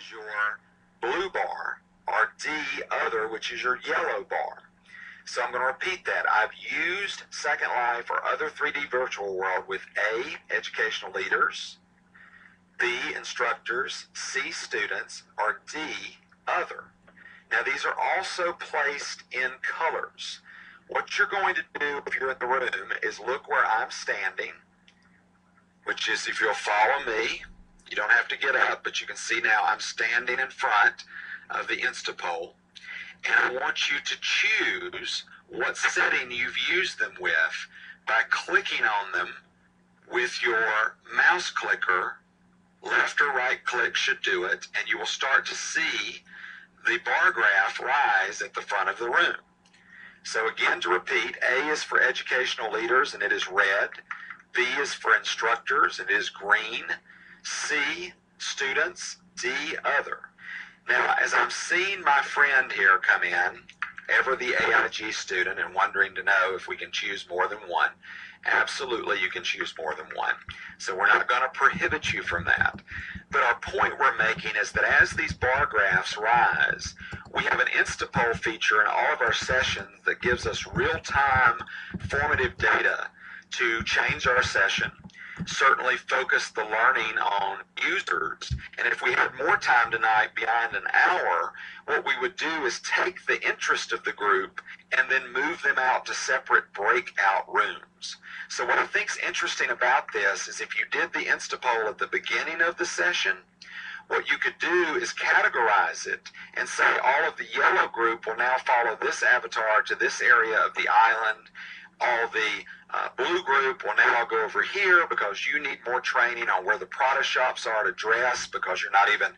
is your blue bar, or D, other, which is your yellow bar. So I'm going to repeat that. I've used Second Life or other 3D virtual world with A, educational leaders, B, instructors, C, students, or D, other. Now these are also placed in colors. What you're going to do if you're in the room is look where I'm standing, which is, if you'll follow me, you don't have to get up, but you can see now I'm standing in front of the Instapol. And I want you to choose what setting you've used them with by clicking on them with your mouse clicker. Left or right click should do it, and you will start to see the bar graph rise at the front of the room. So again, to repeat, A is for educational leaders, and it is red. B is for instructors, it is green. C, students. D, other. Now, as I'm seeing my friend here come in, ever the AIG student, and wondering to know if we can choose more than one, absolutely you can choose more than one. So we're not going to prohibit you from that. But our point we're making is that as these bar graphs rise, we have an Instapol feature in all of our sessions that gives us real-time formative data to change our session, certainly focus the learning on users. And if we had more time tonight beyond an hour, what we would do is take the interest of the group and then move them out to separate breakout rooms. So what I think is interesting about this is if you did the Instapol at the beginning of the session, what you could do is categorize it and say all of the yellow group will now follow this avatar to this area of the island. All the blue group will now go over here because you need more training on where the product shops are to dress because you're not even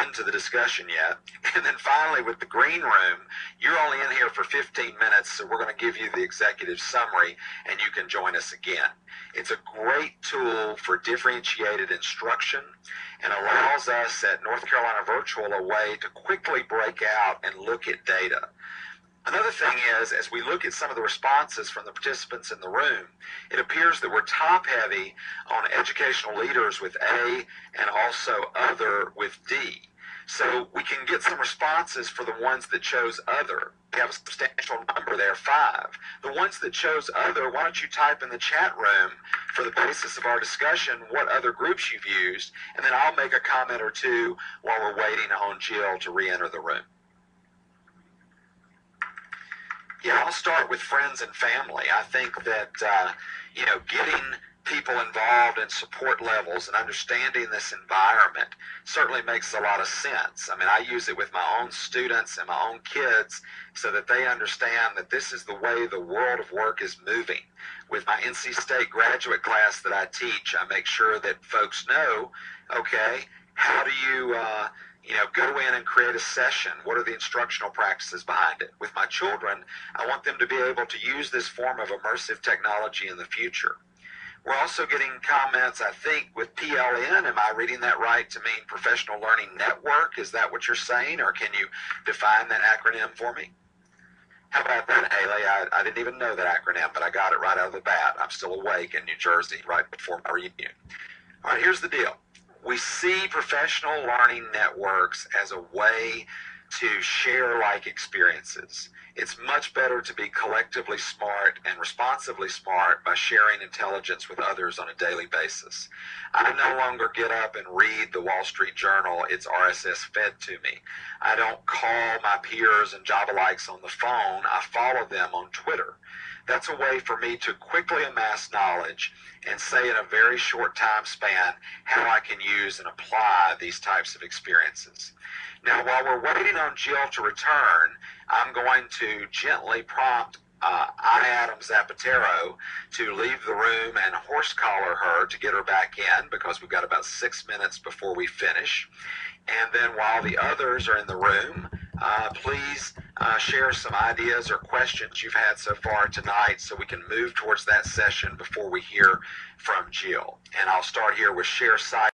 into the discussion yet. And then finally with the green room, you're only in here for 15 minutes, so we're going to give you the executive summary and you can join us again. It's a great tool for differentiated instruction and allows us at North Carolina Virtual a way to quickly break out and look at data. Another thing is, as we look at some of the responses from the participants in the room, it appears that we're top-heavy on educational leaders with A and also other with D. So we can get some responses for the ones that chose other. We have a substantial number there, 5. The ones that chose other, why don't you type in the chat room for the basis of our discussion what other groups you've used, and then I'll make a comment or two while we're waiting on Jill to re-enter the room. Yeah, I'll start with friends and family. I think that, getting people involved in support levels and understanding this environment certainly makes a lot of sense. I mean, I use it with my own students and my own kids so that they understand that this is the way the world of work is moving. With my NC State graduate class that I teach, I make sure that folks know, okay, how do you go in and create a session? What are the instructional practices behind it? With my children, I want them to be able to use this form of immersive technology in the future. We're also getting comments, I think, with PLN. Am I reading that right to mean Professional Learning Network? Is that what you're saying, or can you define that acronym for me? How about that, Haley? I didn't even know that acronym, but I got it right out of the bat. I'm still awake in New Jersey right before my reunion. All right, here's the deal. We see professional learning networks as a way to share like experiences. It's much better to be collectively smart and responsively smart by sharing intelligence with others on a daily basis. I no longer get up and read the Wall Street Journal. It's RSS fed to me. I don't call my peers and Java-likes on the phone. I follow them on Twitter. That's a way for me to quickly amass knowledge and say in a very short time span how I can use and apply these types of experiences. Now, while we're waiting on Jill to return, I'm going to gently prompt Adam Zapatero to leave the room and horse collar her to get her back in because we've got about 6 minutes before we finish. And then while the others are in the room, please share some ideas or questions you've had so far tonight so we can move towards that session before we hear from Jill. And I'll start here with share site.